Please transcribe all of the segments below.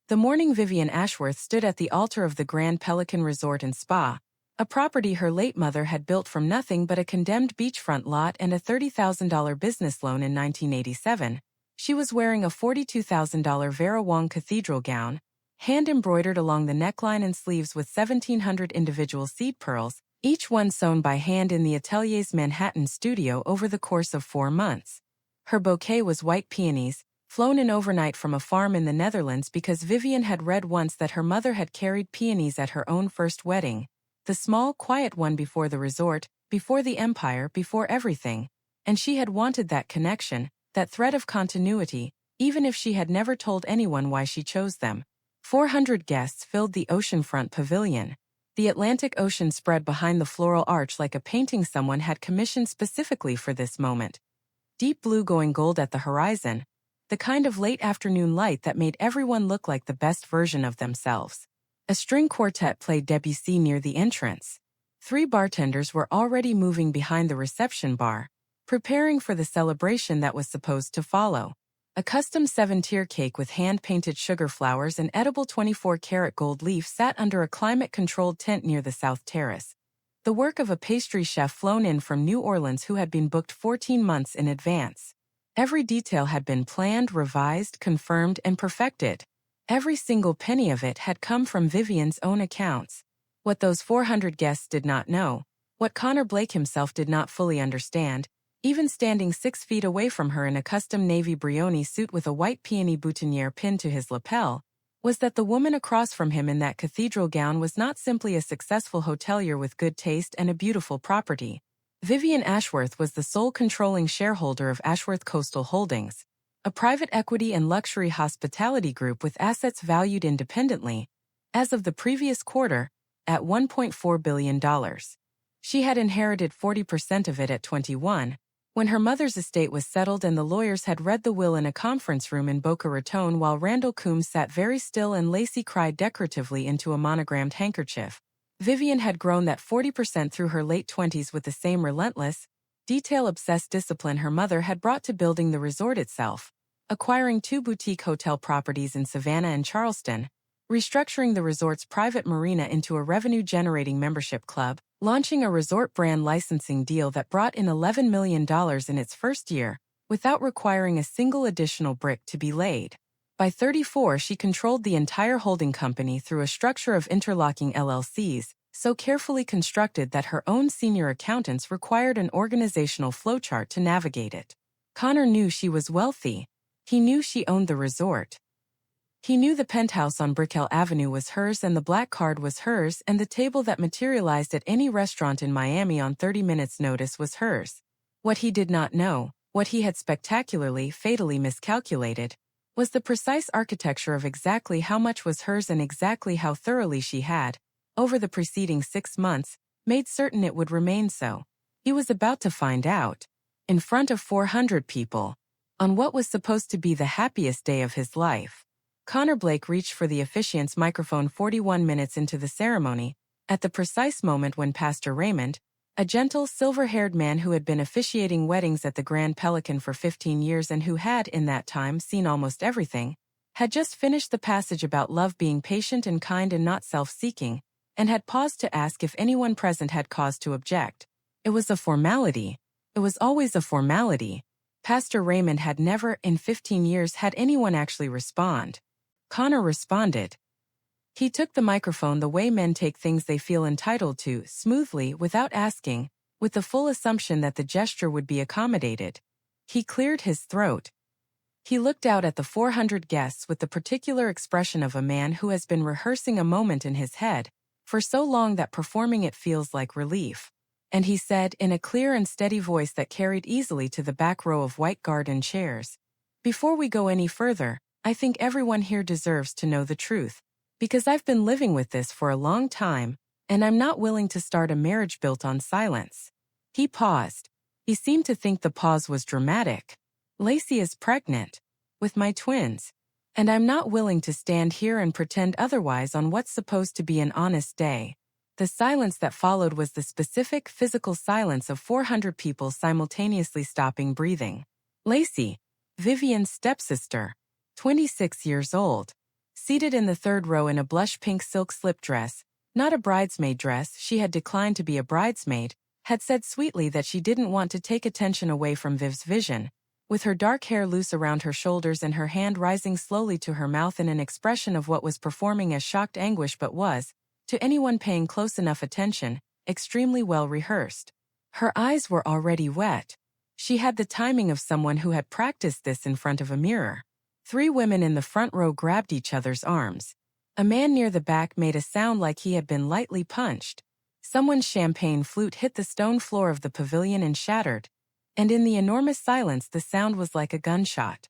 The morning Vivian Ashworth stood at the altar of the Grand Pelican Resort and Spa, a property her late mother had built from nothing but a condemned beachfront lot and a $30,000 business loan in 1987. She was wearing a $42,000 Vera Wang cathedral gown, hand-embroidered along the neckline and sleeves with 1,700 individual seed pearls, each one sewn by hand in the atelier's Manhattan studio over the course of 4 months. Her bouquet was white peonies, flown in overnight from a farm in the Netherlands because Vivian had read once that her mother had carried peonies at her own first wedding, the small, quiet one before the resort, before the empire, before everything, and she had wanted that connection, that thread of continuity, even if she had never told anyone why she chose them. 400 guests filled the oceanfront pavilion. The Atlantic Ocean spread behind the floral arch like a painting someone had commissioned specifically for this moment. Deep blue going gold at the horizon, the kind of late afternoon light that made everyone look like the best version of themselves. A string quartet played Debussy near the entrance. 3 bartenders were already moving behind the reception bar, preparing for the celebration that was supposed to follow. A custom 7-tier cake with hand-painted sugar flowers and edible 24-karat gold leaf sat under a climate-controlled tent near the South Terrace, the work of a pastry chef flown in from New Orleans who had been booked 14 months in advance. Every detail had been planned, revised, confirmed, and perfected. Every single penny of it had come from Vivian's own accounts. What those 400 guests did not know, what Connor Blake himself did not fully understand, even standing 6 feet away from her in a custom navy Brioni suit with a white peony boutonniere pinned to his lapel, was that the woman across from him in that cathedral gown was not simply a successful hotelier with good taste and a beautiful property. Vivian Ashworth was the sole controlling shareholder of Ashworth Coastal Holdings, a private equity and luxury hospitality group with assets valued independently, as of the previous quarter, at $1.4 billion. She had inherited 40% of it at 21, when her mother's estate was settled and the lawyers had read the will in a conference room in Boca Raton while Randall Coombs sat very still and Lacey cried decoratively into a monogrammed handkerchief. Vivian had grown that 40% through her late 20s with the same relentless, detail-obsessed discipline her mother had brought to building the resort itself, acquiring 2 boutique hotel properties in Savannah and Charleston, restructuring the resort's private marina into a revenue-generating membership club, launching a resort brand licensing deal that brought in $11 million in its first year, without requiring a single additional brick to be laid. By 34, she controlled the entire holding company through a structure of interlocking LLCs, so carefully constructed that her own senior accountants required an organizational flowchart to navigate it. Connor knew she was wealthy. He knew she owned the resort. He knew the penthouse on Brickell Avenue was hers and the black card was hers and the table that materialized at any restaurant in Miami on 30 minutes' notice was hers. What he did not know, what he had spectacularly, fatally miscalculated, was the precise architecture of exactly how much was hers and exactly how thoroughly she had, over the preceding 6 months, made certain it would remain so. He was about to find out, in front of 400 people, on what was supposed to be the happiest day of his life. Connor Blake reached for the officiant's microphone 41 minutes into the ceremony, at the precise moment when Pastor Raymond, a gentle, silver-haired man who had been officiating weddings at the Grand Pelican for 15 years and who had, in that time, seen almost everything, had just finished the passage about love being patient and kind and not self-seeking, and had paused to ask if anyone present had cause to object. It was a formality. It was always a formality. Pastor Raymond had never, in 15 years, had anyone actually respond. Connor responded. He took the microphone the way men take things they feel entitled to, smoothly, without asking, with the full assumption that the gesture would be accommodated. He cleared his throat. He looked out at the 400 guests with the particular expression of a man who has been rehearsing a moment in his head, for so long that performing it feels like relief. And he said, in a clear and steady voice that carried easily to the back row of white garden chairs, "Before we go any further, I think everyone here deserves to know the truth. Because I've been living with this for a long time, and I'm not willing to start a marriage built on silence." He paused. He seemed to think the pause was dramatic. "Lacey is pregnant. With my twins. And I'm not willing to stand here and pretend otherwise on what's supposed to be an honest day." The silence that followed was the specific physical silence of 400 people simultaneously stopping breathing. Lacey, Vivian's stepsister, 26 years old, Seated in the third row in a blush pink silk slip dress, not a bridesmaid dress, she had declined to be a bridesmaid, had said sweetly that she didn't want to take attention away from Viv's vision, with her dark hair loose around her shoulders and her hand rising slowly to her mouth in an expression of what was performing as shocked anguish but was, to anyone paying close enough attention, extremely well rehearsed. Her eyes were already wet. She had the timing of someone who had practiced this in front of a mirror. 3 women in the front row grabbed each other's arms. A man near the back made a sound like he had been lightly punched. Someone's champagne flute hit the stone floor of the pavilion and shattered, and in the enormous silence the sound was like a gunshot.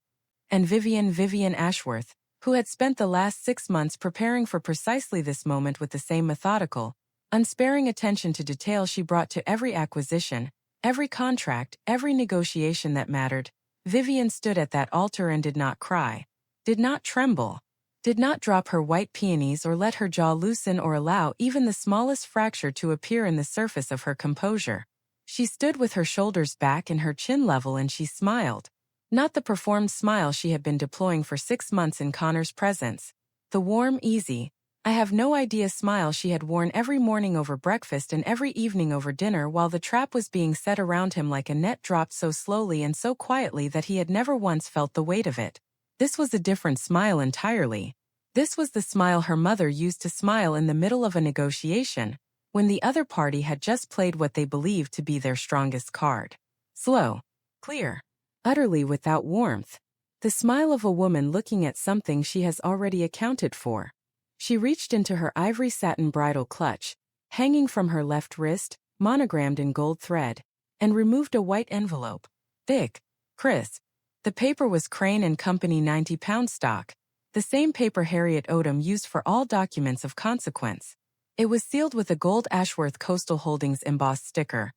And Vivian Ashworth, who had spent the last 6 months preparing for precisely this moment with the same methodical, unsparing attention to detail she brought to every acquisition, every contract, every negotiation that mattered, Vivian stood at that altar and did not cry, did not tremble, did not drop her white peonies or let her jaw loosen or allow even the smallest fracture to appear in the surface of her composure. She stood with her shoulders back and her chin level, and she smiled. Not the performed smile she had been deploying for 6 months in Connor's presence. The warm, easy, I have no idea smile she had worn every morning over breakfast and every evening over dinner while the trap was being set around him like a net dropped so slowly and so quietly that he had never once felt the weight of it. This was a different smile entirely. This was the smile her mother used to smile in the middle of a negotiation, when the other party had just played what they believed to be their strongest card. Slow, clear, utterly without warmth. The smile of a woman looking at something she has already accounted for. She reached into her ivory satin bridal clutch, hanging from her left wrist, monogrammed in gold thread, and removed a white envelope. Thick, crisp. The paper was Crane and Company 90-pound stock, the same paper Harriet Odom used for all documents of consequence. It was sealed with a gold Ashworth Coastal Holdings embossed sticker,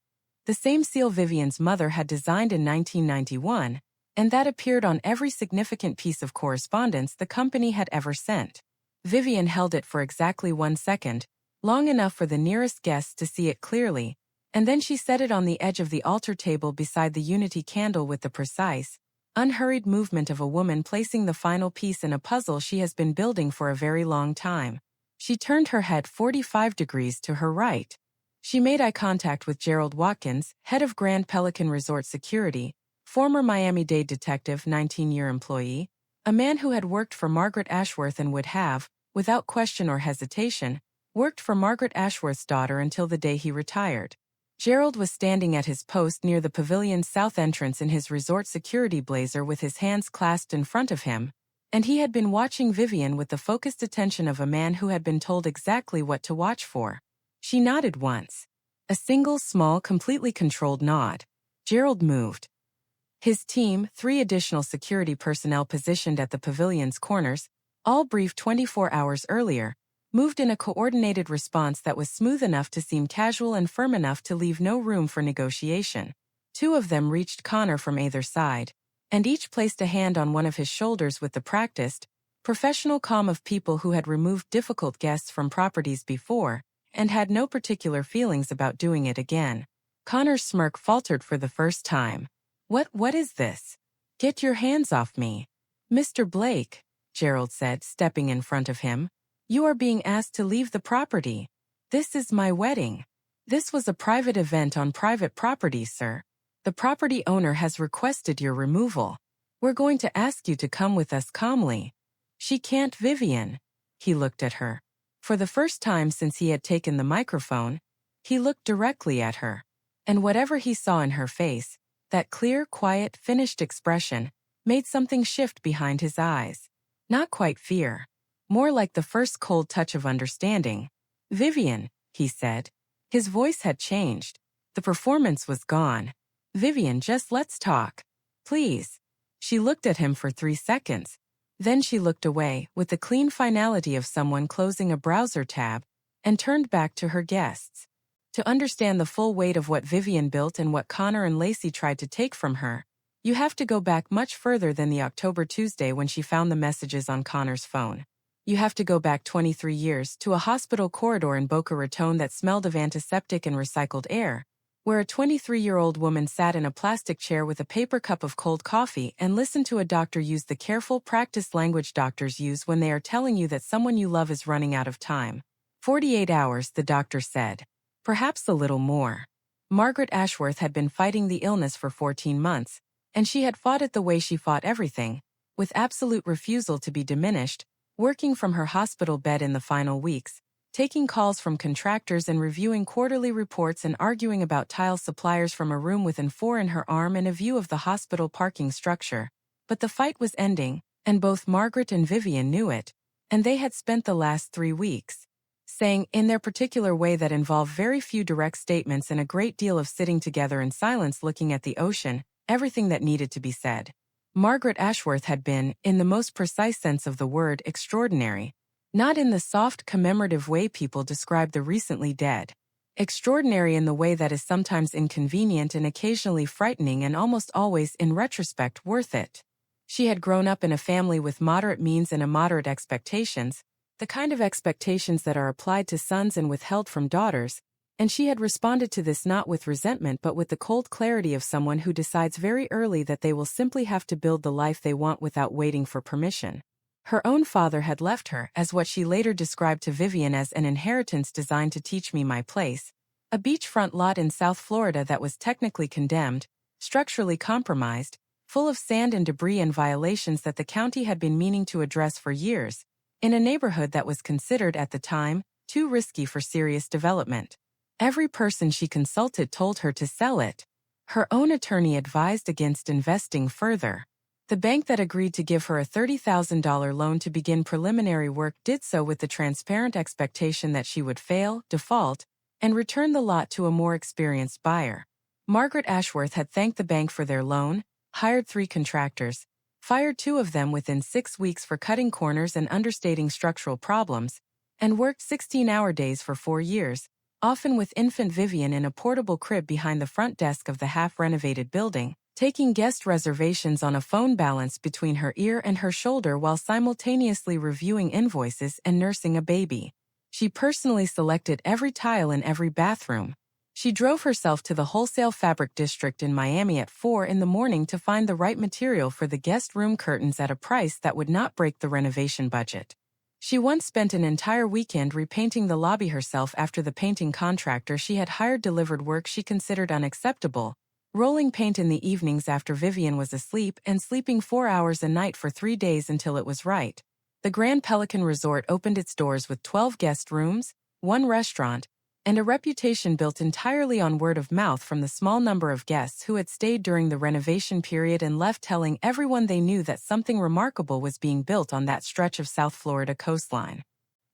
the same seal Vivian's mother had designed in 1991, and that appeared on every significant piece of correspondence the company had ever sent. Vivian held it for exactly 1 second, long enough for the nearest guests to see it clearly, and then she set it on the edge of the altar table beside the unity candle with the precise, unhurried movement of a woman placing the final piece in a puzzle she has been building for a very long time. She turned her head 45 degrees to her right. She made eye contact with Gerald Watkins, head of Grand Pelican Resort Security, former Miami-Dade detective, 19-year employee, a man who had worked for Margaret Ashworth and would have, without question or hesitation, worked for Margaret Ashworth's daughter until the day he retired. Gerald was standing at his post near the pavilion's south entrance in his resort security blazer with his hands clasped in front of him, and he had been watching Vivian with the focused attention of a man who had been told exactly what to watch for. She nodded once. A single, small, completely controlled nod. Gerald moved. His team, 3 additional security personnel positioned at the pavilion's corners, all briefed 24 hours earlier, moved in a coordinated response that was smooth enough to seem casual and firm enough to leave no room for negotiation. 2 of them reached Connor from either side, and each placed a hand on one of his shoulders with the practiced, professional calm of people who had removed difficult guests from properties before, and had no particular feelings about doing it again. Connor's smirk faltered for the first time. What is this? Get your hands off me. Mr. Blake, Gerald said, stepping in front of him. You are being asked to leave the property. This is my wedding. This was a private event on private property, sir. The property owner has requested your removal. We're going to ask you to come with us calmly. She can't, Vivian. He looked at her. For the first time since he had taken the microphone, he looked directly at her. And whatever he saw in her face, that clear, quiet, finished expression, made something shift behind his eyes. Not quite fear. More like the first cold touch of understanding. Vivian, he said. His voice had changed. The performance was gone. Vivian, just let's talk. Please. She looked at him for 3 seconds. Then she looked away, with the clean finality of someone closing a browser tab, and turned back to her guests. To understand the full weight of what Vivian built and what Connor and Lacey tried to take from her, you have to go back much further than the October Tuesday when she found the messages on Connor's phone. You have to go back 23 years to a hospital corridor in Boca Raton that smelled of antiseptic and recycled air, where a 23-year-old woman sat in a plastic chair with a paper cup of cold coffee and listened to a doctor use the careful, practiced language doctors use when they are telling you that someone you love is running out of time. 48 hours, the doctor said. Perhaps a little more. Margaret Ashworth had been fighting the illness for 14 months, and she had fought it the way she fought everything, with absolute refusal to be diminished, working from her hospital bed in the final weeks, taking calls from contractors and reviewing quarterly reports and arguing about tile suppliers from a room with an 4 in her arm and a view of the hospital parking structure. But the fight was ending, and both Margaret and Vivian knew it, and they had spent the last 3 weeks saying, in their particular way that involved very few direct statements and a great deal of sitting together in silence looking at the ocean, everything that needed to be said. Margaret Ashworth had been, in the most precise sense of the word, extraordinary. Not in the soft, commemorative way people describe the recently dead. Extraordinary in the way that is sometimes inconvenient and occasionally frightening and almost always, in retrospect, worth it. She had grown up in a family with moderate means and immoderate expectations, the kind of expectations that are applied to sons and withheld from daughters, and she had responded to this not with resentment but with the cold clarity of someone who decides very early that they will simply have to build the life they want without waiting for permission. Her own father had left her as what she later described to Vivian as an inheritance designed to teach me my place, a beachfront lot in South Florida that was technically condemned, structurally compromised, full of sand and debris and violations that the county had been meaning to address for years, in a neighborhood that was considered at the time too risky for serious development. Every person she consulted told her to sell it. Her own attorney advised against investing further. The bank that agreed to give her a $30,000 loan to begin preliminary work did so with the transparent expectation that she would fail, default, and return the lot to a more experienced buyer. Margaret Ashworth had thanked the bank for their loan, hired 3 contractors, fired 2 of them within 6 weeks for cutting corners and understating structural problems, and worked 16-hour days for 4 years, often with infant Vivian in a portable crib behind the front desk of the half-renovated building, taking guest reservations on a phone balance between her ear and her shoulder while simultaneously reviewing invoices and nursing a baby. She personally selected every tile in every bathroom. She drove herself to the wholesale fabric district in Miami at 4 in the morning to find the right material for the guest room curtains at a price that would not break the renovation budget. She once spent an entire weekend repainting the lobby herself after the painting contractor she had hired delivered work she considered unacceptable, rolling paint in the evenings after Vivian was asleep and sleeping 4 hours a night for 3 days until it was right. The Grand Pelican Resort opened its doors with 12 guest rooms, 1 restaurant, and a reputation built entirely on word of mouth from the small number of guests who had stayed during the renovation period and left telling everyone they knew that something remarkable was being built on that stretch of South Florida coastline.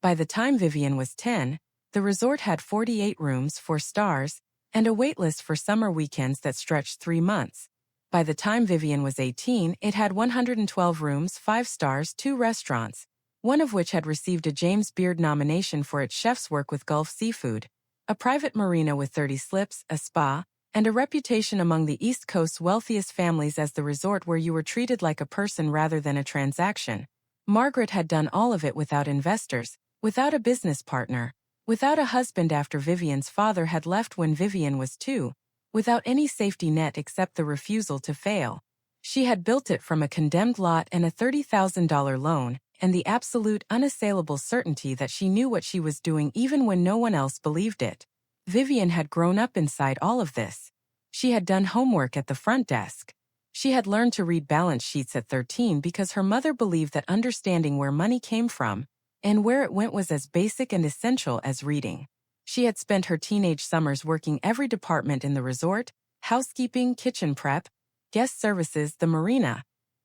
By the time Vivian was 10, the resort had 48 rooms, 4 stars, and a waitlist for summer weekends that stretched 3 months. By the time Vivian was 18, it had 112 rooms, 5 stars, 2 restaurants, one of which had received a James Beard nomination for its chef's work with Gulf seafood, a private marina with 30 slips, a spa, and a reputation among the East Coast's wealthiest families as the resort where you were treated like a person rather than a transaction. Margaret had done all of it without investors, without a business partner, without a husband after Vivian's father had left when Vivian was 2, without any safety net except the refusal to fail. She had built it from a condemned lot and a $30,000 loan, and the absolute unassailable certainty that she knew what she was doing even when no one else believed it. Vivian had grown up inside all of this. She had done homework at the front desk. She had learned to read balance sheets at 13 because her mother believed that understanding where money came from and where it went was as basic and essential as reading. She had spent her teenage summers working every department in the resort: housekeeping, kitchen prep, guest services, the marina,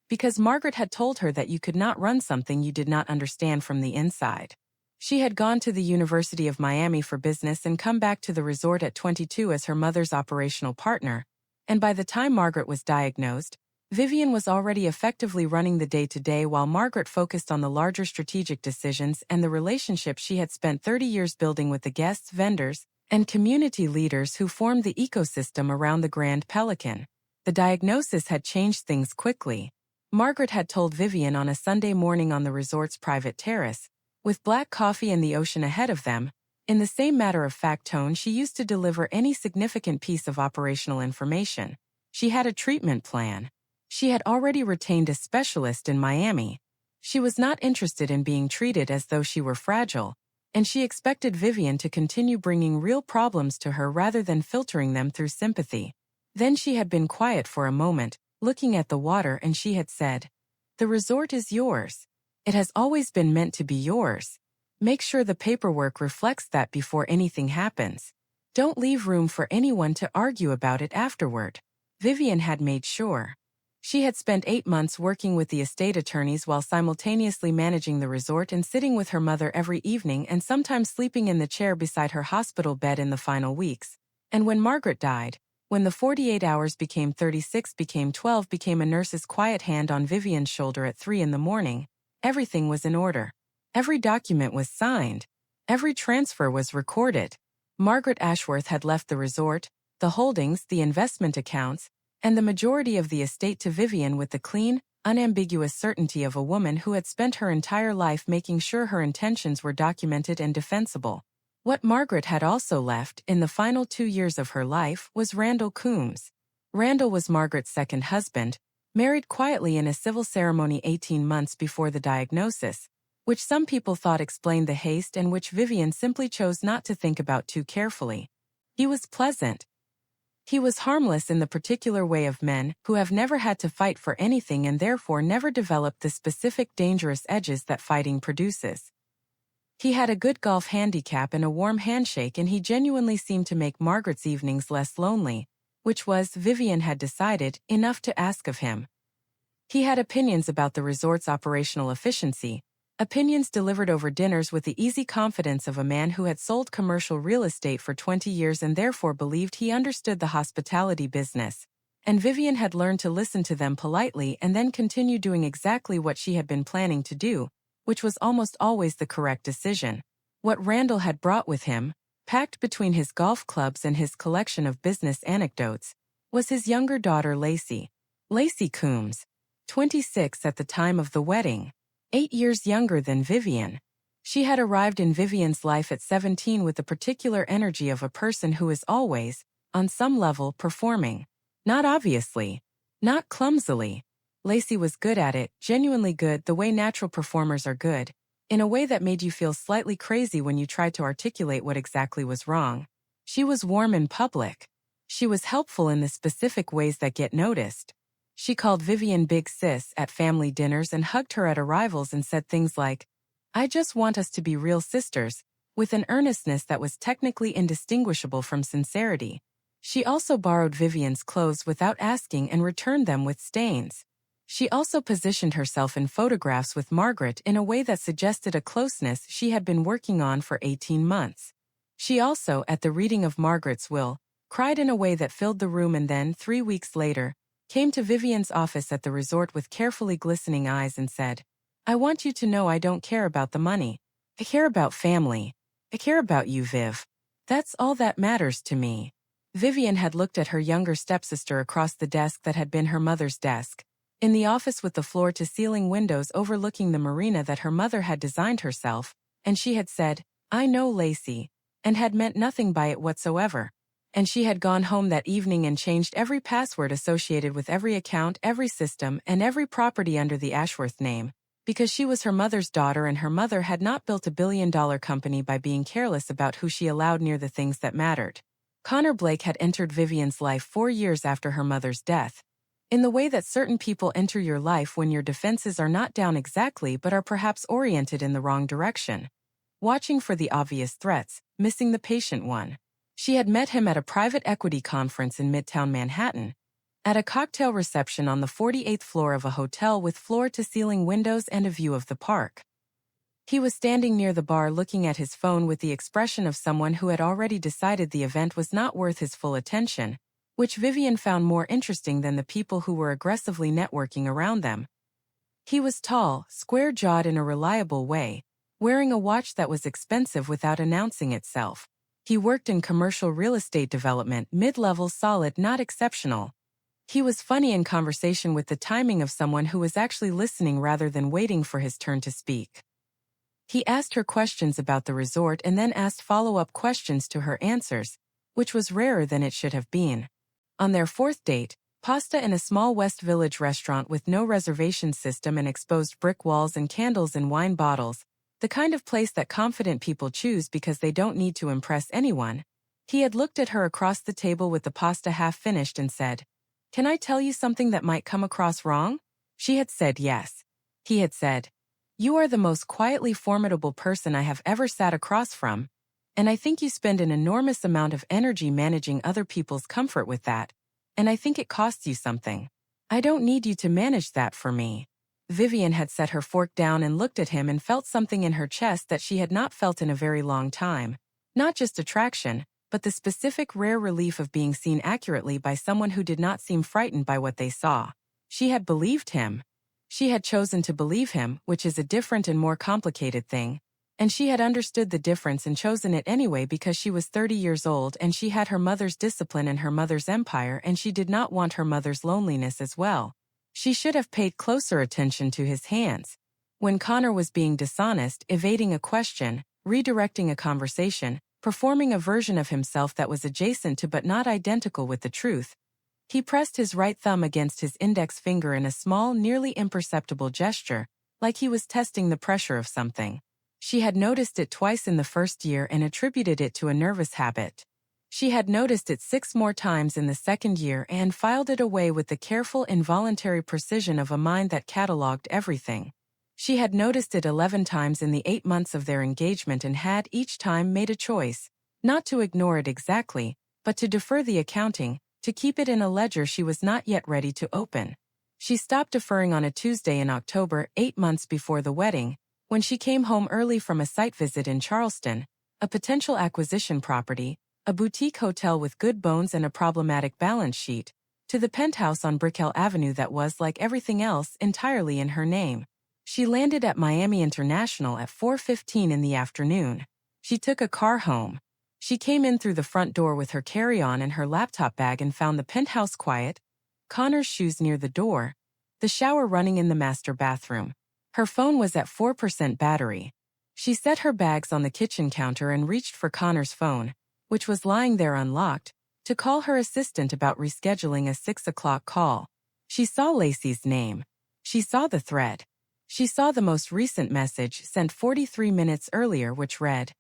because Margaret had told her that you could not run something you did not understand from the inside. She had gone to the University of Miami for business and come back to the resort at 22 as her mother's operational partner, and by the time Margaret was diagnosed, Vivian was already effectively running the day-to-day while Margaret focused on the larger strategic decisions and the relationships she had spent 30 years building with the guests, vendors, and community leaders who formed the ecosystem around the Grand Pelican. The diagnosis had changed things quickly. Margaret had told Vivian on a Sunday morning on the resort's private terrace, with black coffee and the ocean ahead of them, In the same matter-of-fact tone she used to deliver any significant piece of operational information. She had a treatment plan. She had already retained a specialist in Miami. She was not interested in being treated as though she were fragile, and she expected Vivian to continue bringing real problems to her rather than filtering them through sympathy. Then she had been quiet for a moment, looking at the water, and she had said, "The resort is yours. It has always been meant to be yours. Make sure the paperwork reflects that before anything happens. Don't leave room for anyone to argue about it afterward." Vivian had made sure. She had spent 8 months working with the estate attorneys while simultaneously managing the resort and sitting with her mother every evening and sometimes sleeping in the chair beside her hospital bed in the final weeks. And when Margaret died, when the 48 hours became 36, became 12, became a nurse's quiet hand on Vivian's shoulder at 3 in the morning, everything was in order. Every document was signed. Every transfer was recorded. Margaret Ashworth had left the resort, the holdings, the investment accounts, and the majority of the estate to Vivian with the clean, unambiguous certainty of a woman who had spent her entire life making sure her intentions were documented and defensible. What Margaret had also left, in the final 2 years of her life, was Randall Coombs. Randall was Margaret's second husband, married quietly in a civil ceremony 18 months before the diagnosis, which some people thought explained the haste and which Vivian simply chose not to think about too carefully. He was pleasant. He was harmless in the particular way of men who have never had to fight for anything and therefore never developed the specific dangerous edges that fighting produces. He had a good golf handicap and a warm handshake, and he genuinely seemed to make Margaret's evenings less lonely, which was, Vivian had decided, enough to ask of him. He had opinions about the resort's operational efficiency, opinions delivered over dinners with the easy confidence of a man who had sold commercial real estate for 20 years and therefore believed he understood the hospitality business. And Vivian had learned to listen to them politely and then continue doing exactly what she had been planning to do, which was almost always the correct decision. What Randall had brought with him, packed between his golf clubs and his collection of business anecdotes, was his younger daughter Lacey. Lacey Coombs, 26 at the time of the wedding. 8 years younger than Vivian. She had arrived in Vivian's life at 17 with the particular energy of a person who is always, on some level, performing. Not obviously. Not clumsily. Lacey was good at it, genuinely good, the way natural performers are good, in a way that made you feel slightly crazy when you tried to articulate what exactly was wrong. She was warm in public. She was helpful in the specific ways that get noticed. She called Vivian Big Sis at family dinners and hugged her at arrivals and said things like, "I just want us to be real sisters," with an earnestness that was technically indistinguishable from sincerity. She also borrowed Vivian's clothes without asking and returned them with stains. She also positioned herself in photographs with Margaret in a way that suggested a closeness she had been working on for 18 months. She also, at the reading of Margaret's will, cried in a way that filled the room and then, 3 weeks later, came to Vivian's office at the resort with carefully glistening eyes and said, "I want you to know I don't care about the money. I care about family. I care about you, Viv. That's all that matters to me." Vivian had looked at her younger stepsister across the desk that had been her mother's desk, in the office with the floor-to-ceiling windows overlooking the marina that her mother had designed herself, and she had said, "I know, Lacey," and had meant nothing by it whatsoever. And she had gone home that evening and changed every password associated with every account, every system, and every property under the Ashworth name, because she was her mother's daughter and her mother had not built a billion-dollar company by being careless about who she allowed near the things that mattered. Connor Blake had entered Vivian's life 4 years after her mother's death, in the way that certain people enter your life when your defenses are not down exactly but are perhaps oriented in the wrong direction. Watching for the obvious threats, missing the patient one. She had met him at a private equity conference in Midtown Manhattan, at a cocktail reception on the 48th floor of a hotel with floor-to-ceiling windows and a view of the park. He was standing near the bar looking at his phone with the expression of someone who had already decided the event was not worth his full attention, which Vivian found more interesting than the people who were aggressively networking around them. He was tall, square-jawed in a reliable way, wearing a watch that was expensive without announcing itself. He worked in commercial real estate development, mid-level, solid, not exceptional. He was funny in conversation with the timing of someone who was actually listening rather than waiting for his turn to speak. He asked her questions about the resort and then asked follow-up questions to her answers, which was rarer than it should have been. On their fourth date, pasta in a small West Village restaurant with no reservation system and exposed brick walls and candles in wine bottles, the kind of place that confident people choose because they don't need to impress anyone. He had looked at her across the table with the pasta half finished and said, "Can I tell you something that might come across wrong?" She had said yes. He had said, "You are the most quietly formidable person I have ever sat across from, and I think you spend an enormous amount of energy managing other people's comfort with that, and I think it costs you something. I don't need you to manage that for me." Vivian had set her fork down and looked at him and felt something in her chest that she had not felt in a very long time. Not just attraction, but the specific rare relief of being seen accurately by someone who did not seem frightened by what they saw. She had believed him. She had chosen to believe him, which is a different and more complicated thing. And she had understood the difference and chosen it anyway because she was 30 years old and she had her mother's discipline and her mother's empire and she did not want her mother's loneliness as well. She should have paid closer attention to his hands. When Connor was being dishonest, evading a question, redirecting a conversation, performing a version of himself that was adjacent to but not identical with the truth, he pressed his right thumb against his index finger in a small, nearly imperceptible gesture, like he was testing the pressure of something. She had noticed it twice in the first year and attributed it to a nervous habit. She had noticed it 6 more times in the second year and filed it away with the careful, involuntary precision of a mind that catalogued everything. She had noticed it 11 times in the 8 months of their engagement and had each time made a choice, not to ignore it exactly, but to defer the accounting, to keep it in a ledger she was not yet ready to open. She stopped deferring on a Tuesday in October, 8 months before the wedding, when she came home early from a site visit in Charleston, a potential acquisition property, a boutique hotel with good bones and a problematic balance sheet, to the penthouse on Brickell Avenue that was, like everything else, entirely in her name. She landed at Miami International at 4:15 in the afternoon. She took a car home. She came in through the front door with her carry-on and her laptop bag and found the penthouse quiet, Connor's shoes near the door, the shower running in the master bathroom. Her phone was at 4% battery. She set her bags on the kitchen counter and reached for Connor's phone, which was lying there unlocked, to call her assistant about rescheduling a 6 o'clock call. She saw Lacey's name. She saw the thread. She saw the most recent message sent 43 minutes earlier which read,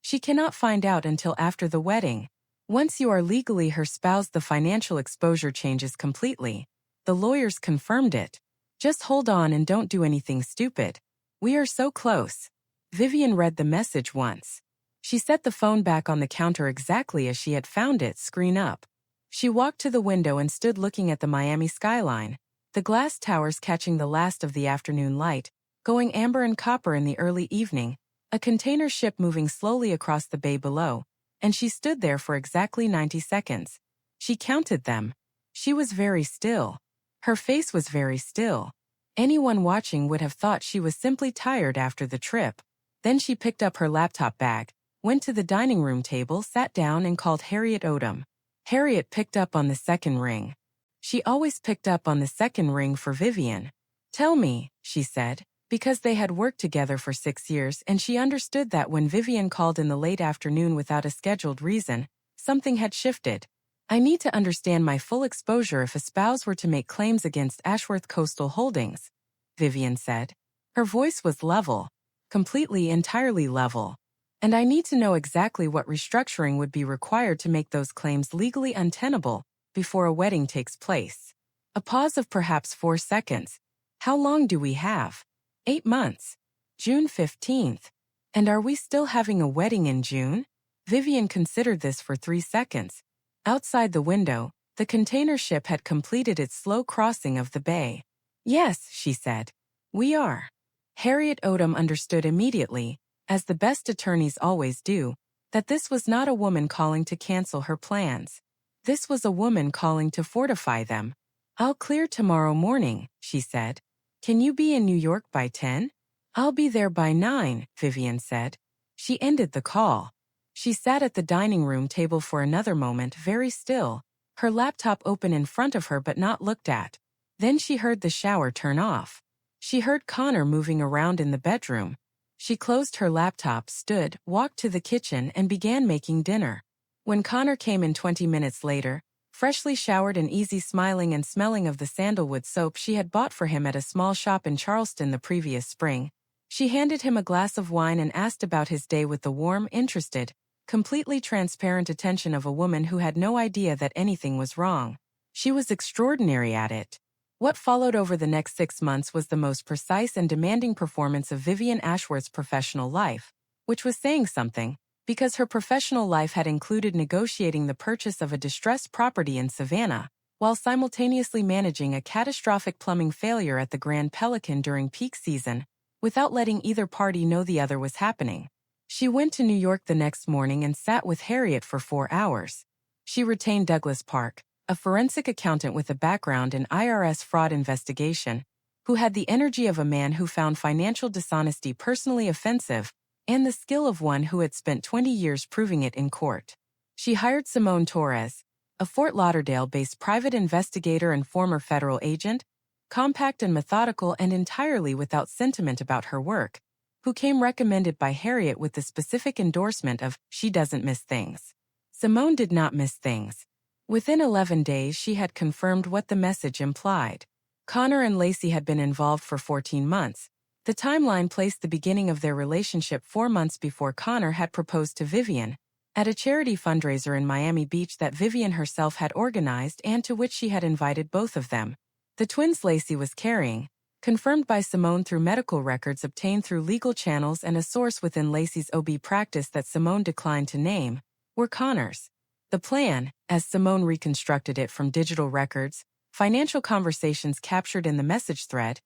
"She cannot find out until after the wedding. Once you are legally her spouse, the financial exposure changes completely. The lawyers confirmed it. Just hold on and don't do anything stupid. We are so close." Vivian read the message once. She set the phone back on the counter exactly as she had found it, screen up. She walked to the window and stood looking at the Miami skyline, the glass towers catching the last of the afternoon light, going amber and copper in the early evening, a container ship moving slowly across the bay below, and she stood there for exactly 90 seconds. She counted them. She was very still. Her face was very still. Anyone watching would have thought she was simply tired after the trip. Then she picked up her laptop bag, went to the dining room table, sat down and called Harriet Odom. Harriet picked up on the second ring. She always picked up on the second ring for Vivian. "Tell me," she said, because they had worked together for 6 years and she understood that when Vivian called in the late afternoon without a scheduled reason, something had shifted. "I need to understand my full exposure if a spouse were to make claims against Ashworth Coastal Holdings," Vivian said. Her voice was level, completely, entirely level. "And I need to know exactly what restructuring would be required to make those claims legally untenable before a wedding takes place." A pause of perhaps 4 seconds. "How long do we have?" 8 months. June 15th. "And are we still having a wedding in June?" Vivian considered this for 3 seconds. Outside the window, the container ship had completed its slow crossing of the bay. "Yes," she said. "We are." Harriet Odom understood immediately, as the best attorneys always do, that this was not a woman calling to cancel her plans. This was a woman calling to fortify them. "I'll clear tomorrow morning," she said. "Can you be in New York by 10? "I'll be there by 9, Vivian said. She ended the call. She sat at the dining room table for another moment, very still, her laptop open in front of her but not looked at. Then she heard the shower turn off. She heard Connor moving around in the bedroom. She closed her laptop, stood, walked to the kitchen, and began making dinner. When Connor came in 20 minutes later, freshly showered and easy smiling and smelling of the sandalwood soap she had bought for him at a small shop in Charleston the previous spring, she handed him a glass of wine and asked about his day with the warm, interested, completely transparent attention of a woman who had no idea that anything was wrong. She was extraordinary at it. What followed over the next 6 months was the most precise and demanding performance of Vivian Ashworth's professional life, which was saying something, because her professional life had included negotiating the purchase of a distressed property in Savannah, while simultaneously managing a catastrophic plumbing failure at the Grand Pelican during peak season, without letting either party know the other was happening. She went to New York the next morning and sat with Harriet for 4 hours. She retained Douglas Park, a forensic accountant with a background in IRS fraud investigation, who had the energy of a man who found financial dishonesty personally offensive, and the skill of one who had spent 20 years proving it in court. She hired Simone Torres, a Fort Lauderdale-based private investigator and former federal agent, compact and methodical and entirely without sentiment about her work, who came recommended by Harriet with the specific endorsement of, "She doesn't miss things." Simone did not miss things. Within 11 days she had confirmed what the message implied. Connor and Lacey had been involved for 14 months. The timeline placed the beginning of their relationship 4 months before Connor had proposed to Vivian, at a charity fundraiser in Miami Beach that Vivian herself had organized and to which she had invited both of them. The twins Lacey was carrying, confirmed by Simone through medical records obtained through legal channels and a source within Lacey's OB practice that Simone declined to name, were Connor's. The plan, as Simone reconstructed it from digital records, financial conversations captured in the message thread,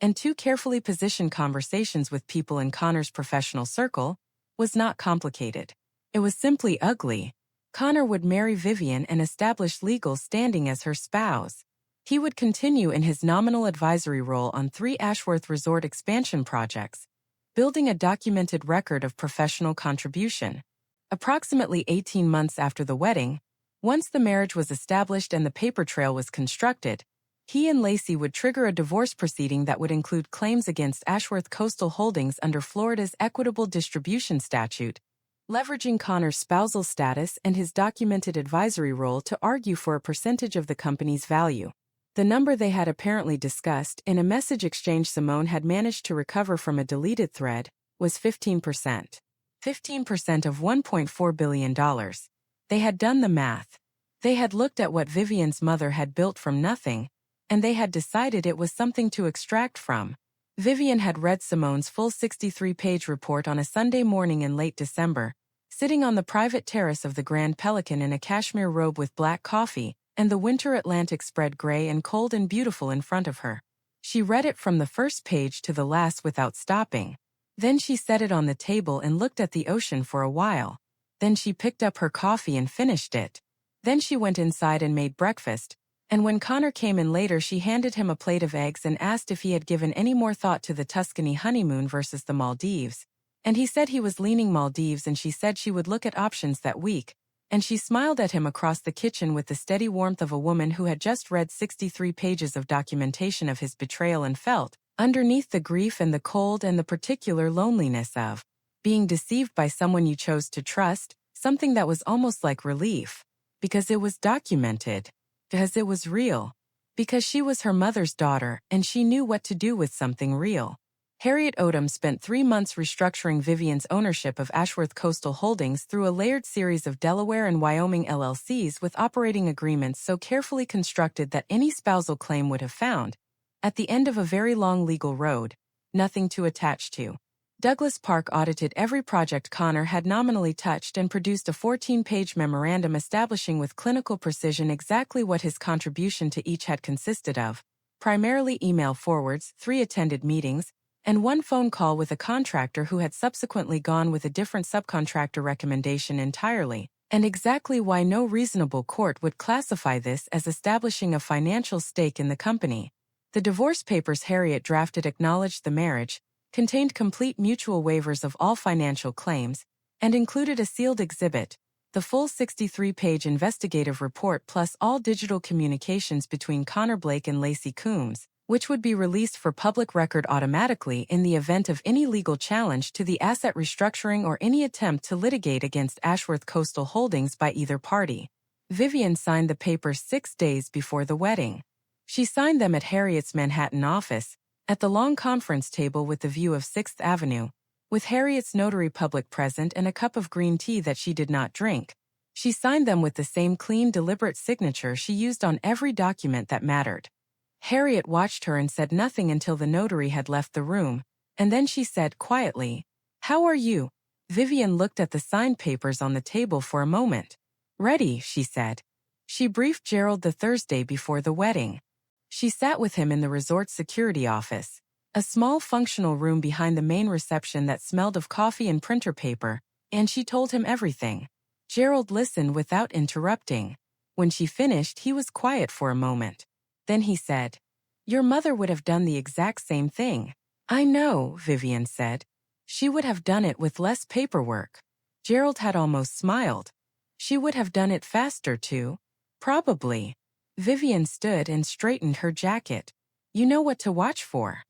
and 2 carefully positioned conversations with people in Connor's professional circle, was not complicated. It was simply ugly. Connor would marry Vivian and establish legal standing as her spouse. He would continue in his nominal advisory role on 3 Ashworth Resort expansion projects, building a documented record of professional contribution. Approximately 18 months after the wedding, once the marriage was established and the paper trail was constructed, he and Lacey would trigger a divorce proceeding that would include claims against Ashworth Coastal Holdings under Florida's Equitable Distribution Statute, leveraging Connor's spousal status and his documented advisory role to argue for a percentage of the company's value. The number they had apparently discussed in a message exchange Simone had managed to recover from a deleted thread was 15%. 15% of $1.4 billion. They had done the math. They had looked at what Vivian's mother had built from nothing, and they had decided it was something to extract from. Vivian had read Simone's full 63-page report on a Sunday morning in late December, sitting on the private terrace of the Grand Pelican in a cashmere robe with black coffee, and the winter Atlantic spread gray and cold and beautiful in front of her. She read it from the first page to the last without stopping. Then she set it on the table and looked at the ocean for a while. Then she picked up her coffee and finished it. Then she went inside and made breakfast, and when Connor came in later she handed him a plate of eggs and asked if he had given any more thought to the Tuscany honeymoon versus the Maldives. And he said he was leaning Maldives and she said she would look at options that week, and she smiled at him across the kitchen with the steady warmth of a woman who had just read 63 pages of documentation of his betrayal and felt, underneath the grief and the cold and the particular loneliness of being deceived by someone you chose to trust, something that was almost like relief. Because it was documented. Because it was real. Because she was her mother's daughter and she knew what to do with something real. Harriet Odom spent 3 months restructuring Vivian's ownership of Ashworth Coastal Holdings through a layered series of Delaware and Wyoming LLCs with operating agreements so carefully constructed that any spousal claim would have found, at the end of a very long legal road, nothing to attach to. Douglas Park audited every project Connor had nominally touched and produced a 14-page memorandum establishing with clinical precision exactly what his contribution to each had consisted of, primarily email forwards, 3 attended meetings, and 1 phone call with a contractor who had subsequently gone with a different subcontractor recommendation entirely, and exactly why no reasonable court would classify this as establishing a financial stake in the company. The divorce papers Harriet drafted acknowledged the marriage, contained complete mutual waivers of all financial claims, and included a sealed exhibit, the full 63-page investigative report plus all digital communications between Connor Blake and Lacey Coombs, which would be released for public record automatically in the event of any legal challenge to the asset restructuring or any attempt to litigate against Ashworth Coastal Holdings by either party. Vivian signed the papers 6 days before the wedding. She signed them at Harriet's Manhattan office, at the long conference table with the view of 6th Avenue, with Harriet's notary public present and a cup of green tea that she did not drink. She signed them with the same clean, deliberate signature she used on every document that mattered. Harriet watched her and said nothing until the notary had left the room, and then she said quietly, "How are you?" Vivian looked at the signed papers on the table for a moment. "Ready," she said. She briefed Gerald the Thursday before the wedding. She sat with him in the resort security office, a small functional room behind the main reception that smelled of coffee and printer paper, and she told him everything. Gerald listened without interrupting. When she finished, he was quiet for a moment. Then he said, "Your mother would have done the exact same thing." "I know," Vivian said. "She would have done it with less paperwork." Gerald had almost smiled. "She would have done it faster too." "Probably." Vivian stood and straightened her jacket. "You know what to watch for."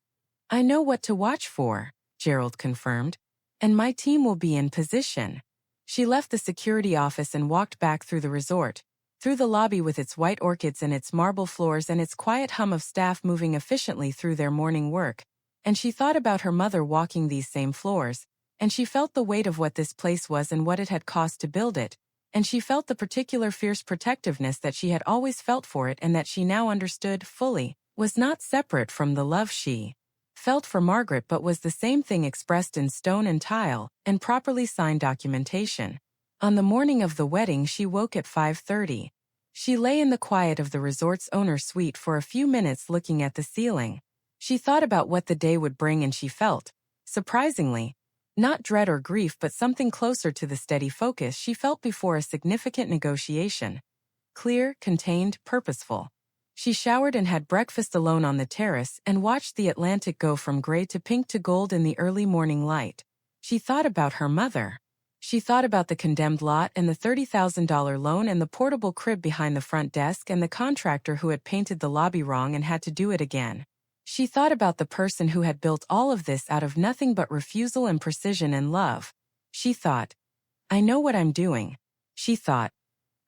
"I know what to watch for," Gerald confirmed. "And my team will be in position." She left the security office and walked back through the resort, through the lobby with its white orchids and its marble floors and its quiet hum of staff moving efficiently through their morning work. And she thought about her mother walking these same floors, and she felt the weight of what this place was and what it had cost to build it, and she felt the particular fierce protectiveness that she had always felt for it and that she now understood fully was not separate from the love she felt for Margaret but was the same thing expressed in stone and tile and properly signed documentation. On the morning of the wedding she woke at 5:30. She lay in the quiet of the resort's owner's suite for a few minutes looking at the ceiling. She thought about what the day would bring and she felt, surprisingly, not dread or grief but something closer to the steady focus she felt before a significant negotiation. Clear, contained, purposeful. She showered and had breakfast alone on the terrace and watched the Atlantic go from gray to pink to gold in the early morning light. She thought about her mother. She thought about the condemned lot and the $30,000 loan and the portable crib behind the front desk and the contractor who had painted the lobby wrong and had to do it again. She thought about the person who had built all of this out of nothing but refusal and precision and love. She thought, "I know what I'm doing." She thought,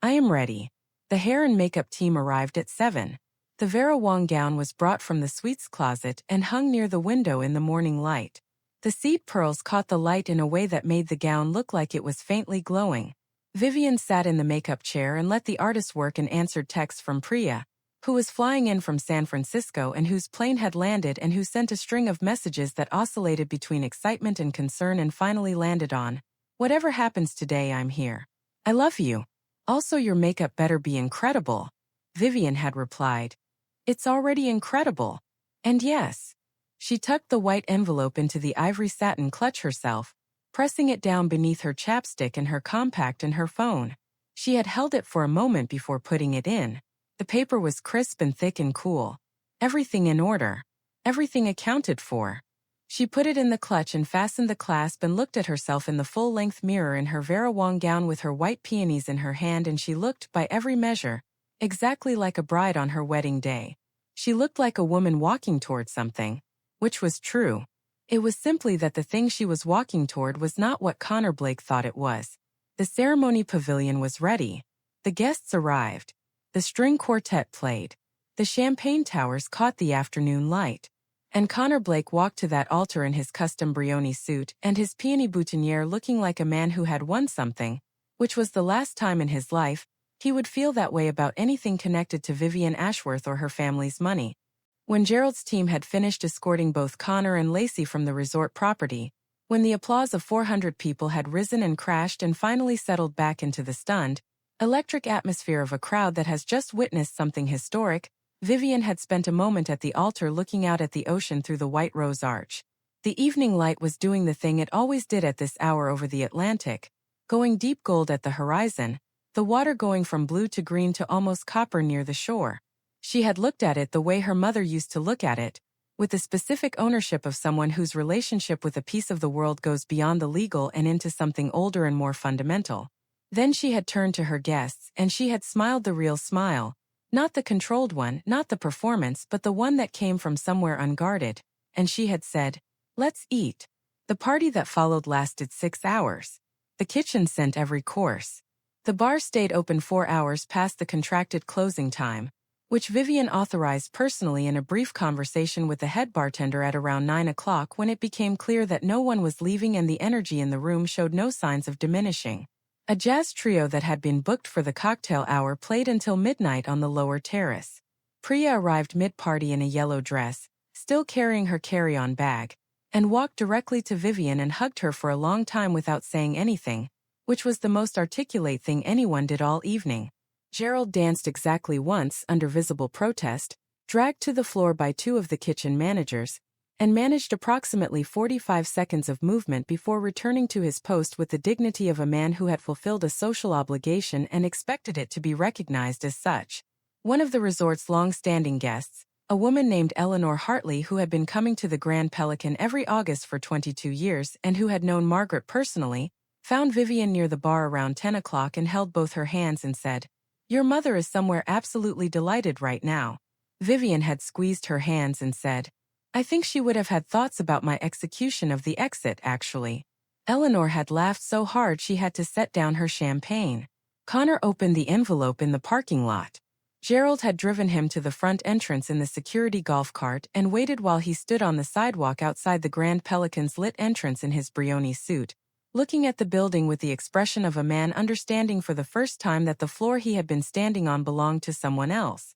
"I am ready." The hair and makeup team arrived at 7. The Vera Wang gown was brought from the suite's closet and hung near the window in the morning light. The seed pearls caught the light in a way that made the gown look like it was faintly glowing. Vivian sat in the makeup chair and let the artist work and answered texts from Priya, who was flying in from San Francisco and whose plane had landed and who sent a string of messages that oscillated between excitement and concern and finally landed on, "Whatever happens today, I'm here. I love you. Also, your makeup better be incredible." Vivian had replied, "It's already incredible." And yes. She tucked the white envelope into the ivory satin clutch herself, pressing it down beneath her chapstick and her compact and her phone. She had held it for a moment before putting it in. The paper was crisp and thick and cool. Everything in order. Everything accounted for. She put it in the clutch and fastened the clasp and looked at herself in the full-length mirror in her Vera Wang gown with her white peonies in her hand, and she looked, by every measure, exactly like a bride on her wedding day. She looked like a woman walking toward something. Which was true. It was simply that the thing she was walking toward was not what Connor Blake thought it was. The ceremony pavilion was ready. The guests arrived. The string quartet played. The champagne towers caught the afternoon light. And Connor Blake walked to that altar in his custom Brioni suit and his peony boutonniere looking like a man who had won something, which was the last time in his life he would feel that way about anything connected to Vivian Ashworth or her family's money. When Gerald's team had finished escorting both Connor and Lacey from the resort property, when the applause of 400 people had risen and crashed and finally settled back into the stunned, electric atmosphere of a crowd that has just witnessed something historic, Vivian had spent a moment at the altar looking out at the ocean through the white rose arch. The evening light was doing the thing it always did at this hour over the Atlantic, going deep gold at the horizon, the water going from blue to green to almost copper near the shore. She had looked at it the way her mother used to look at it, with the specific ownership of someone whose relationship with a piece of the world goes beyond the legal and into something older and more fundamental. Then she had turned to her guests and she had smiled the real smile, Not the controlled one, not the performance, but the one that came from somewhere unguarded. And she had said, "Let's eat." The party that followed lasted 6 hours. The kitchen sent every course. The bar stayed open 4 hours past the contracted closing time, which Vivian authorized personally in a brief conversation with the head bartender at around 9 o'clock when it became clear that no one was leaving and the energy in the room showed no signs of diminishing. A jazz trio that had been booked for the cocktail hour played until midnight on the lower terrace. Priya arrived mid-party in a yellow dress, still carrying her carry-on bag, and walked directly to Vivian and hugged her for a long time without saying anything, which was the most articulate thing anyone did all evening. Gerald danced exactly once under visible protest, dragged to the floor by 2 of the kitchen managers, and managed approximately 45 seconds of movement before returning to his post with the dignity of a man who had fulfilled a social obligation and expected it to be recognized as such. One of the resort's long-standing guests, a woman named Eleanor Hartley who had been coming to the Grand Pelican every August for 22 years and who had known Margaret personally, found Vivian near the bar around 10 o'clock and held both her hands and said, "Your mother is somewhere absolutely delighted right now." Vivian had squeezed her hands and said, "I think she would have had thoughts about my execution of the exit, actually." Eleanor had laughed so hard she had to set down her champagne. Connor opened the envelope in the parking lot. Gerald had driven him to the front entrance in the security golf cart and waited while he stood on the sidewalk outside the Grand Pelican's lit entrance in his Brioni suit, looking at the building with the expression of a man understanding for the first time that the floor he had been standing on belonged to someone else.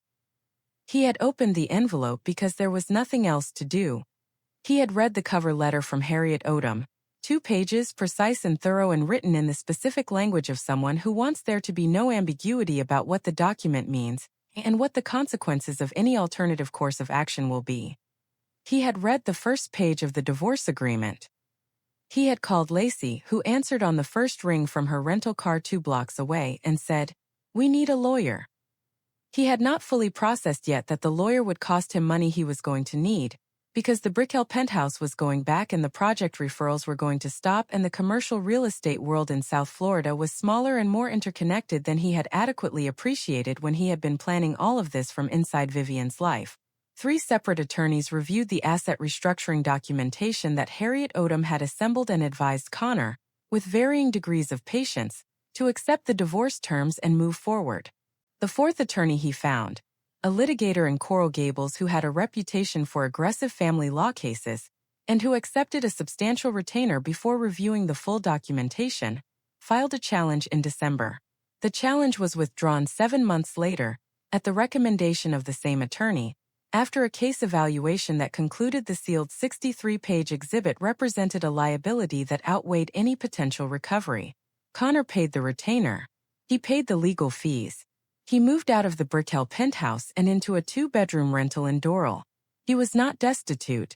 He had opened the envelope because there was nothing else to do. He had read the cover letter from Harriet Odom, 2 pages, precise and thorough and written in the specific language of someone who wants there to be no ambiguity about what the document means and what the consequences of any alternative course of action will be. He had read the first page of the divorce agreement. He had called Lacey, who answered on the first ring from her rental car 2 blocks away, and said, "We need a lawyer." He had not fully processed yet that the lawyer would cost him money he was going to need, because the Brickell penthouse was going back and the project referrals were going to stop and the commercial real estate world in South Florida was smaller and more interconnected than he had adequately appreciated when he had been planning all of this from inside Vivian's life. 3 separate attorneys reviewed the asset restructuring documentation that Harriet Odom had assembled and advised Connor, with varying degrees of patience, to accept the divorce terms and move forward. The 4th attorney he found, a litigator in Coral Gables who had a reputation for aggressive family law cases, and who accepted a substantial retainer before reviewing the full documentation, filed a challenge in December. The challenge was withdrawn 7 months later, at the recommendation of the same attorney, after a case evaluation that concluded the sealed 63-page exhibit represented a liability that outweighed any potential recovery. Connor paid the retainer. He paid the legal fees. He moved out of the Brickell penthouse and into a 2-bedroom rental in Doral. He was not destitute.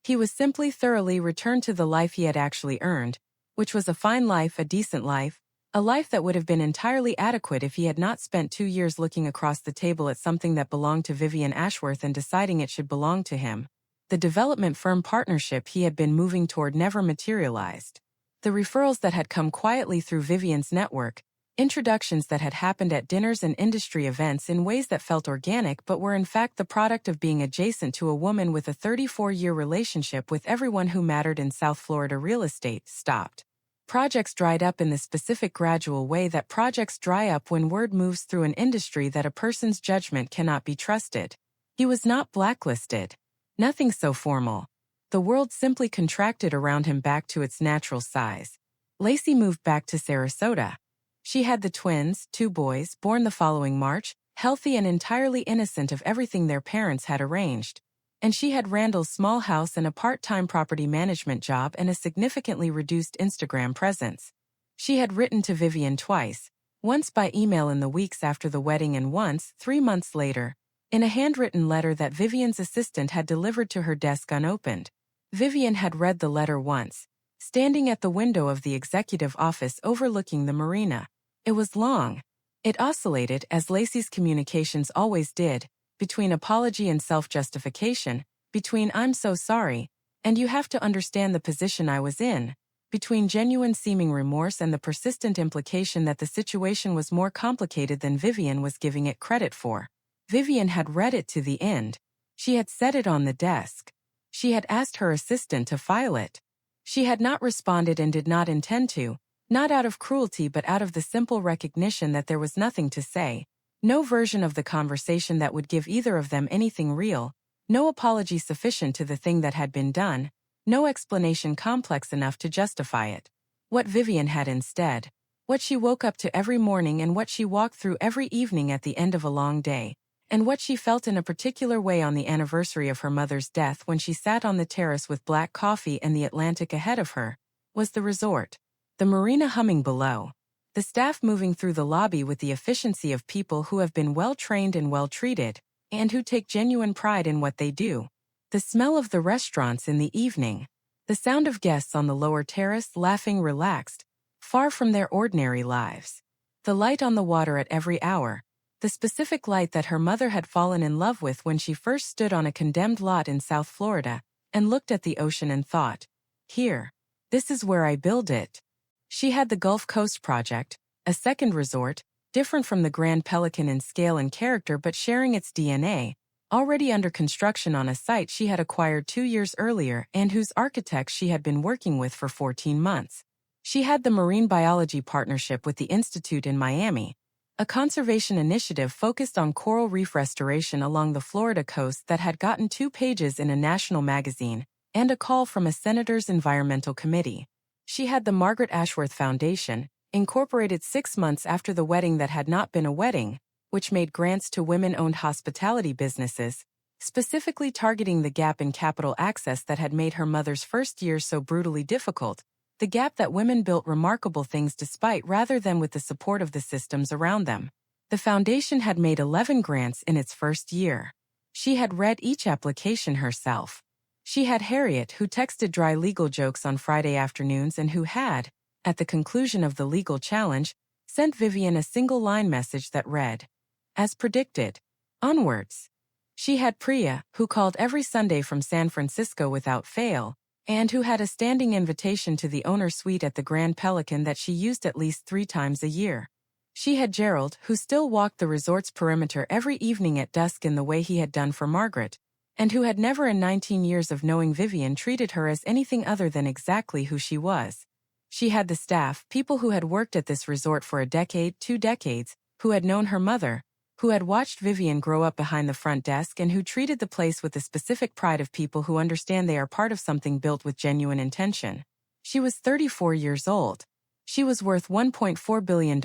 He was simply thoroughly returned to the life he had actually earned, which was a fine life, a decent life, a life that would have been entirely adequate if he had not spent 2 years looking across the table at something that belonged to Vivian Ashworth and deciding it should belong to him. The development firm partnership he had been moving toward never materialized. The referrals that had come quietly through Vivian's network, introductions that had happened at dinners and industry events in ways that felt organic but were in fact the product of being adjacent to a woman with a 34-year relationship with everyone who mattered in South Florida real estate, stopped. Projects dried up in the specific gradual way that projects dry up when word moves through an industry that a person's judgment cannot be trusted. He was not blacklisted. Nothing so formal. The world simply contracted around him back to its natural size. Lacey moved back to Sarasota. She had the twins, 2 boys, born the following March, healthy and entirely innocent of everything their parents had arranged. And she had Randall's small house and a part-time property management job and a significantly reduced Instagram presence. She had written to Vivian twice, once by email in the weeks after the wedding and once, 3 months later, in a handwritten letter that Vivian's assistant had delivered to her desk unopened. Vivian had read the letter once, standing at the window of the executive office overlooking the marina. It was long. It oscillated, as Lacey's communications always did, between apology and self-justification, between "I'm so sorry," and "you have to understand the position I was in," between genuine seeming remorse and the persistent implication that the situation was more complicated than Vivian was giving it credit for. Vivian had read it to the end. She had set it on the desk. She had asked her assistant to file it. She had not responded and did not intend to, not out of cruelty but out of the simple recognition that there was nothing to say. No version of the conversation that would give either of them anything real, no apology sufficient to the thing that had been done, no explanation complex enough to justify it. What Vivian had instead, what she woke up to every morning and what she walked through every evening at the end of a long day, and what she felt in a particular way on the anniversary of her mother's death when she sat on the terrace with black coffee and the Atlantic ahead of her, was the resort. The marina humming below. The staff moving through the lobby with the efficiency of people who have been well-trained and well-treated, and who take genuine pride in what they do. The smell of the restaurants in the evening. The sound of guests on the lower terrace laughing relaxed, far from their ordinary lives. The light on the water at every hour. The specific light that her mother had fallen in love with when she first stood on a condemned lot in South Florida and looked at the ocean and thought, "Here. This is where I build it." She had the Gulf Coast project, a second resort, different from the Grand Pelican in scale and character but sharing its DNA, already under construction on a site she had acquired 2 years earlier and whose architects she had been working with for 14 months. She had the marine biology partnership with the Institute in Miami, a conservation initiative focused on coral reef restoration along the Florida coast that had gotten 2 pages in a national magazine, and a call from a senator's environmental committee. She had the Margaret Ashworth Foundation, incorporated 6 months after the wedding that had not been a wedding, which made grants to women-owned hospitality businesses, specifically targeting the gap in capital access that had made her mother's first years so brutally difficult, the gap that women built remarkable things despite rather than with the support of the systems around them. The foundation had made 11 grants in its first year. She had read each application herself. She had Harriet, who texted dry legal jokes on Friday afternoons and who had, at the conclusion of the legal challenge, sent Vivian a single-line message that read, "As predicted. Onwards." She had Priya, who called every Sunday from San Francisco without fail, and who had a standing invitation to the owner suite at the Grand Pelican that she used at least 3 times a year. She had Gerald, who still walked the resort's perimeter every evening at dusk in the way he had done for Margaret, and who had never in 19 years of knowing Vivian treated her as anything other than exactly who she was. She had the staff, people who had worked at this resort for a decade, 2 decades, who had known her mother, who had watched Vivian grow up behind the front desk and who treated the place with the specific pride of people who understand they are part of something built with genuine intention. She was 34 years old. She was worth $1.4 billion,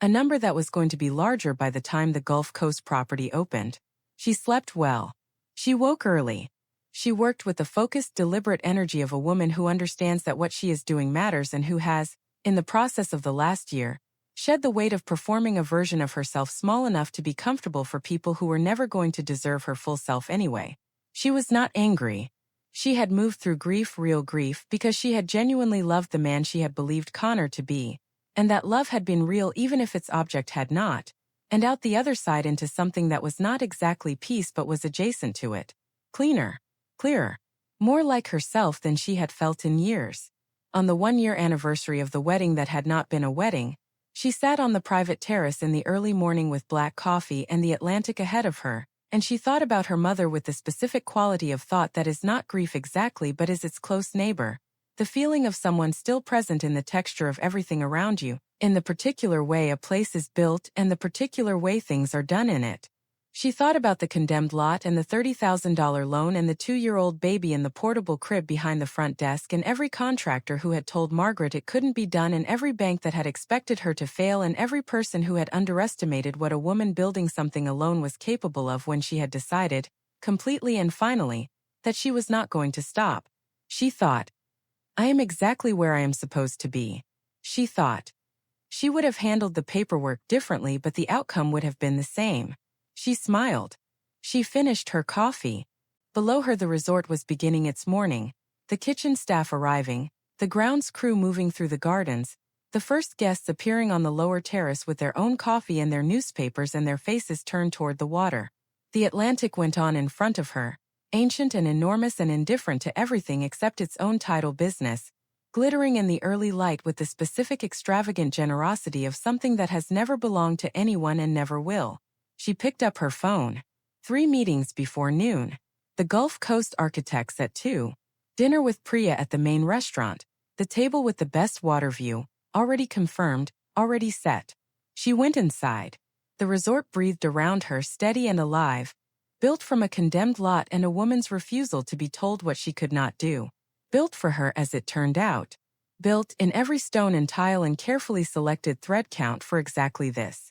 a number that was going to be larger by the time the Gulf Coast property opened. She slept well. She woke early. She worked with the focused, deliberate energy of a woman who understands that what she is doing matters and who has, in the process of the last year, shed the weight of performing a version of herself small enough to be comfortable for people who were never going to deserve her full self anyway. She was not angry. She had moved through grief, real grief, because she had genuinely loved the man she had believed Connor to be, and that love had been real even if its object had not, and out the other side into something that was not exactly peace but was adjacent to it. Cleaner. Clearer. More like herself than she had felt in years. On the 1-year anniversary of the wedding that had not been a wedding, she sat on the private terrace in the early morning with black coffee and the Atlantic ahead of her, and she thought about her mother with the specific quality of thought that is not grief exactly but is its close neighbor, the feeling of someone still present in the texture of everything around you, in the particular way a place is built and the particular way things are done in it. She thought about the condemned lot and the $30,000 loan and the 2-year-old baby in the portable crib behind the front desk and every contractor who had told Margaret it couldn't be done and every bank that had expected her to fail and every person who had underestimated what a woman building something alone was capable of when she had decided, completely and finally, that she was not going to stop. She thought, "I am exactly where I am supposed to be." She thought. She would have handled the paperwork differently but the outcome would have been the same. She smiled. She finished her coffee. Below her the resort was beginning its morning, the kitchen staff arriving, the grounds crew moving through the gardens, the first guests appearing on the lower terrace with their own coffee and their newspapers and their faces turned toward the water. The Atlantic went on in front of her, ancient and enormous and indifferent to everything except its own tidal business, glittering in the early light with the specific extravagant generosity of something that has never belonged to anyone and never will. She picked up her phone. 3 meetings before noon. The Gulf Coast architects at 2. Dinner with Priya at the main restaurant. The table with the best water view. Already confirmed, already set. She went inside. The resort breathed around her, steady and alive. Built from a condemned lot and a woman's refusal to be told what she could not do. Built for her as it turned out. Built in every stone and tile and carefully selected thread count for exactly this.